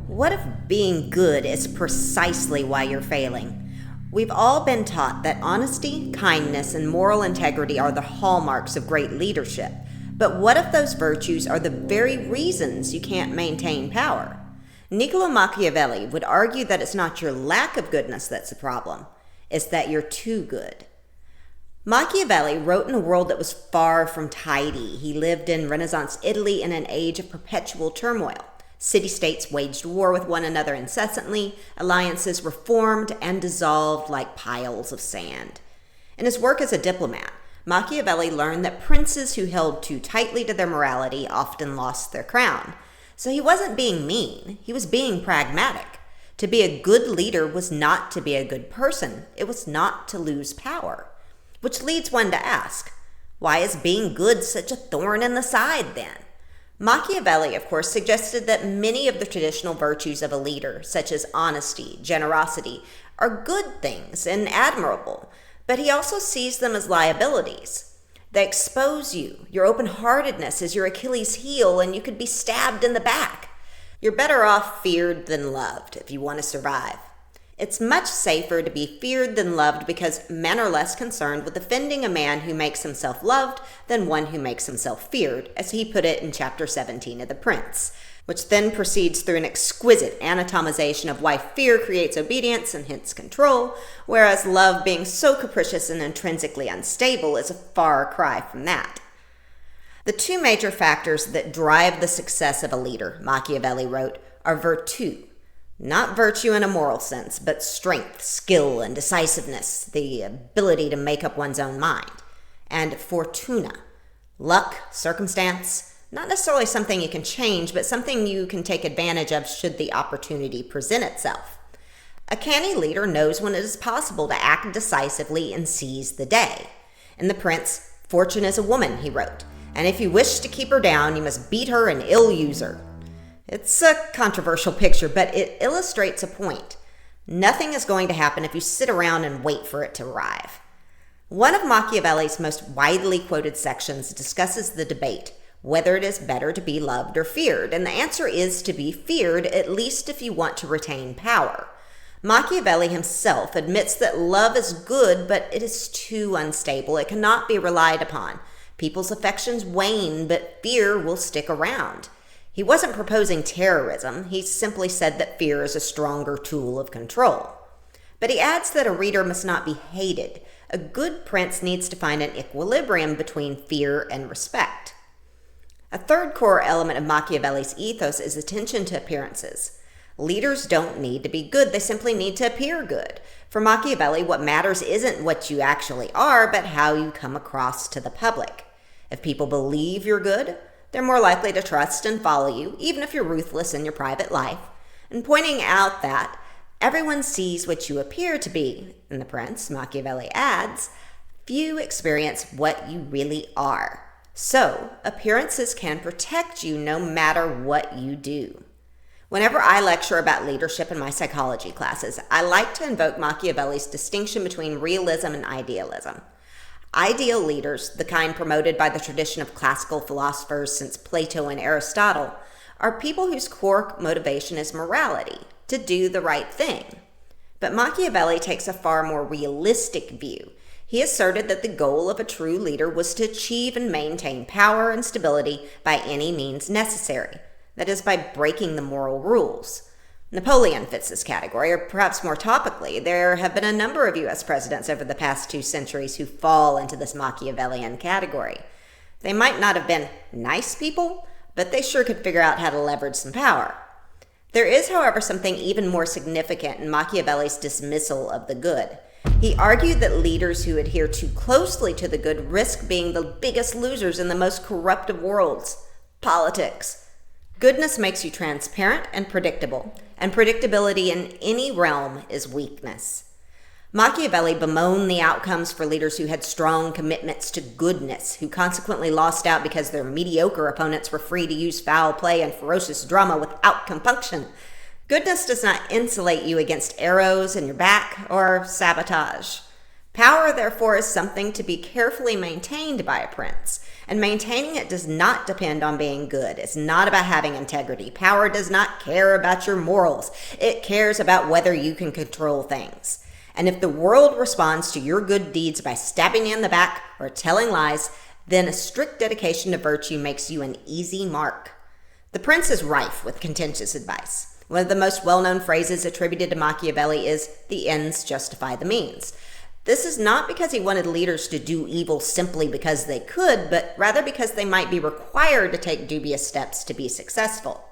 What if being good is precisely why you're failing? We've all been taught that honesty, kindness, and moral integrity are the hallmarks of great leadership. But what if those virtues are the very reasons you can't maintain power? Niccolò Machiavelli would argue that it's not your lack of goodness that's the problem, it's that you're too good. Machiavelli wrote in a world that was far from tidy. He lived in Renaissance Italy in an age of perpetual turmoil. City-states waged war with one another incessantly, alliances were formed and dissolved like piles of sand. In his work as a diplomat, Machiavelli learned that princes who held too tightly to their morality often lost their crown. So he wasn't being mean, he was being pragmatic. To be a good leader was not to be a good person, it was not to lose power. Which leads one to ask, why is being good such a thorn in the side then? Machiavelli, of course, suggested that many of the traditional virtues of a leader, such as honesty, generosity, are good things and admirable, but he also sees them as liabilities. They expose you. Your open-heartedness is your Achilles heel, and you could be stabbed in the back. You're better off feared than loved if you want to survive. It's much safer to be feared than loved because men are less concerned with offending a man who makes himself loved than one who makes himself feared, as he put it in chapter 17 of The Prince, which then proceeds through an exquisite anatomization of why fear creates obedience and hence control, whereas love, being so capricious and intrinsically unstable, is a far cry from that. The two major factors that drive the success of a leader, Machiavelli wrote, are virtù. Not virtue in a moral sense, but strength, skill, and decisiveness, the ability to make up one's own mind. And fortuna, luck, circumstance, not necessarily something you can change, but something you can take advantage of should the opportunity present itself. A canny leader knows when it is possible to act decisively and seize the day. In The Prince, fortune is a woman, he wrote, and if you wish to keep her down, you must beat her and ill-use her. It's a controversial picture, but it illustrates a point. Nothing is going to happen if you sit around and wait for it to arrive. One of Machiavelli's most widely quoted sections discusses the debate, whether it is better to be loved or feared, and the answer is to be feared, at least if you want to retain power. Machiavelli himself admits that love is good, but it is too unstable. It cannot be relied upon. People's affections wane, but fear will stick around. He wasn't proposing terrorism, he simply said that fear is a stronger tool of control. But he adds that a reader must not be hated. A good prince needs to find an equilibrium between fear and respect. A third core element of Machiavelli's ethos is attention to appearances. Leaders don't need to be good, they simply need to appear good. For Machiavelli, what matters isn't what you actually are, but how you come across to the public. If people believe you're good, they're more likely to trust and follow you, even if you're ruthless in your private life. And pointing out that everyone sees what you appear to be, in The Prince, Machiavelli adds, few experience what you really are. So, appearances can protect you no matter what you do. Whenever I lecture about leadership in my psychology classes, I like to invoke Machiavelli's distinction between realism and idealism. Ideal leaders, the kind promoted by the tradition of classical philosophers since Plato and Aristotle, are people whose core motivation is morality, to do the right thing. But Machiavelli takes a far more realistic view. He asserted that the goal of a true leader was to achieve and maintain power and stability by any means necessary, that is, by breaking the moral rules. Napoleon fits this category, or perhaps more topically, there have been a number of U.S. presidents over the past 2 centuries who fall into this Machiavellian category. They might not have been nice people, but they sure could figure out how to leverage some power. There is, however, something even more significant in Machiavelli's dismissal of the good. He argued that leaders who adhere too closely to the good risk being the biggest losers in the most corrupt of worlds, politics. Goodness makes you transparent and predictability in any realm is weakness. Machiavelli bemoaned the outcomes for leaders who had strong commitments to goodness, who consequently lost out because their mediocre opponents were free to use foul play and ferocious drama without compunction. Goodness does not insulate you against arrows in your back or sabotage. Power, therefore, is something to be carefully maintained by a prince, And maintaining it does not depend on being good. It's not about having integrity. Power does not care about your morals. It cares about whether you can control things. And if the world responds to your good deeds by stabbing you in the back or telling lies, then a strict dedication to virtue makes you an easy mark. The Prince is rife with contentious advice. One of the most well-known phrases attributed to Machiavelli is, "The ends justify the means." This is not because he wanted leaders to do evil simply because they could, but rather because they might be required to take dubious steps to be successful.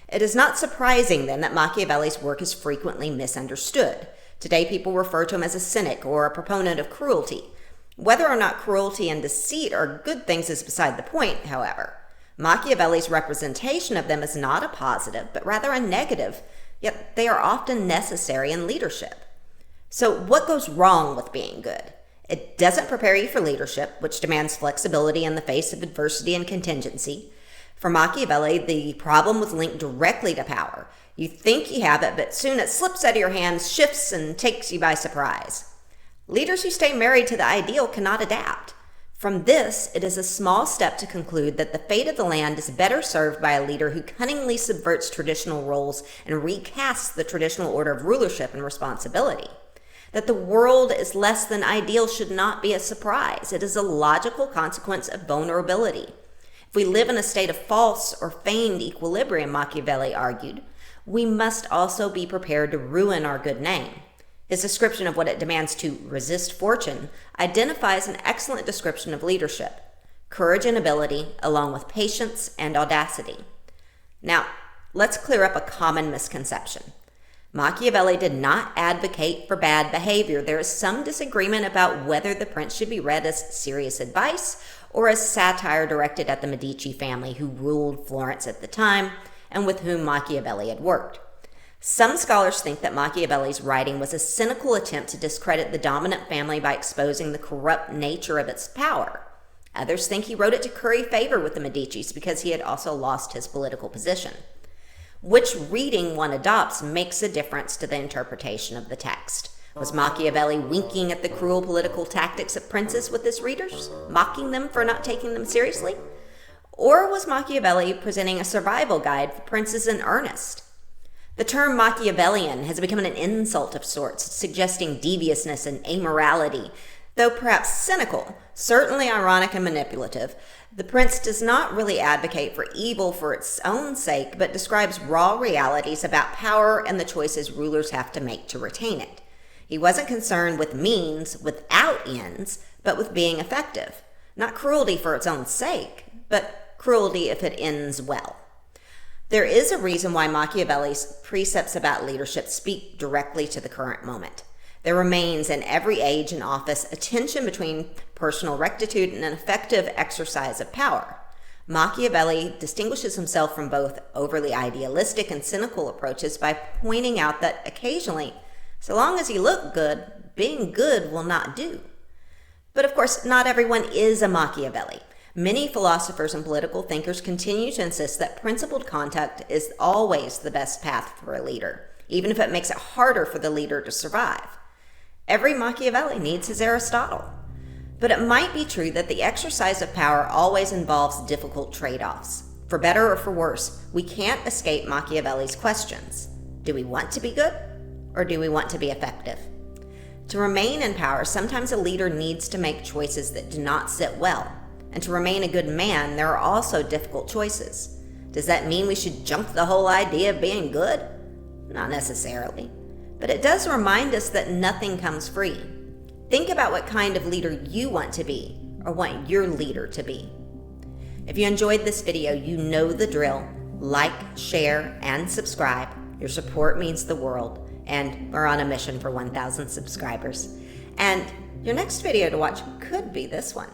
It is not surprising, then, that Machiavelli's work is frequently misunderstood. Today, people refer to him as a cynic or a proponent of cruelty. Whether or not cruelty and deceit are good things is beside the point, however. Machiavelli's representation of them is not a positive, but rather a negative, yet they are often necessary in leadership. So what goes wrong with being good? It doesn't prepare you for leadership, which demands flexibility in the face of adversity and contingency. For Machiavelli, the problem was linked directly to power. You think you have it, but soon it slips out of your hands, shifts, and takes you by surprise. Leaders who stay married to the ideal cannot adapt. From this, it is a small step to conclude that the fate of the land is better served by a leader who cunningly subverts traditional roles and recasts the traditional order of rulership and responsibility. That the world is less than ideal should not be a surprise. It is a logical consequence of vulnerability. If we live in a state of false or feigned equilibrium, Machiavelli argued, we must also be prepared to ruin our good name. His description of what it demands to resist fortune identifies an excellent description of leadership: courage and ability, along with patience and audacity. Now, let's clear up a common misconception. Machiavelli did not advocate for bad behavior. There is some disagreement about whether The Prince should be read as serious advice or as satire directed at the Medici family who ruled Florence at the time and with whom Machiavelli had worked. Some scholars think that Machiavelli's writing was a cynical attempt to discredit the dominant family by exposing the corrupt nature of its power. Others think he wrote it to curry favor with the Medicis because he had also lost his political position. Which reading one adopts makes a difference to the interpretation of the text. Was Machiavelli winking at the cruel political tactics of princes with his readers, mocking them for not taking them seriously? Or was Machiavelli presenting a survival guide for princes in earnest? The term Machiavellian has become an insult of sorts, suggesting deviousness and amorality. Though perhaps cynical, certainly ironic and manipulative, The Prince does not really advocate for evil for its own sake, but describes raw realities about power and the choices rulers have to make to retain it. He wasn't concerned with means without ends, but with being effective. Not cruelty for its own sake, but cruelty if it ends well. There is a reason why Machiavelli's precepts about leadership speak directly to the current moment. There remains in every age and office a tension between personal rectitude and an effective exercise of power. Machiavelli distinguishes himself from both overly idealistic and cynical approaches by pointing out that occasionally, so long as you look good, being good will not do. But of course, not everyone is a Machiavelli. Many philosophers and political thinkers continue to insist that principled conduct is always the best path for a leader, even if it makes it harder for the leader to survive. Every Machiavelli needs his Aristotle. But it might be true that the exercise of power always involves difficult trade-offs. For better or for worse, we can't escape Machiavelli's questions. Do we want to be good, or do we want to be effective? To remain in power, sometimes a leader needs to make choices that do not sit well. And to remain a good man, there are also difficult choices. Does that mean we should junk the whole idea of being good? Not necessarily. But it does remind us that nothing comes free. Think about what kind of leader you want to be, or want your leader to be. If you enjoyed this video, you know the drill. Like, share, and subscribe. Your support means the world, and we're on a mission for 1,000 subscribers. And your next video to watch could be this one.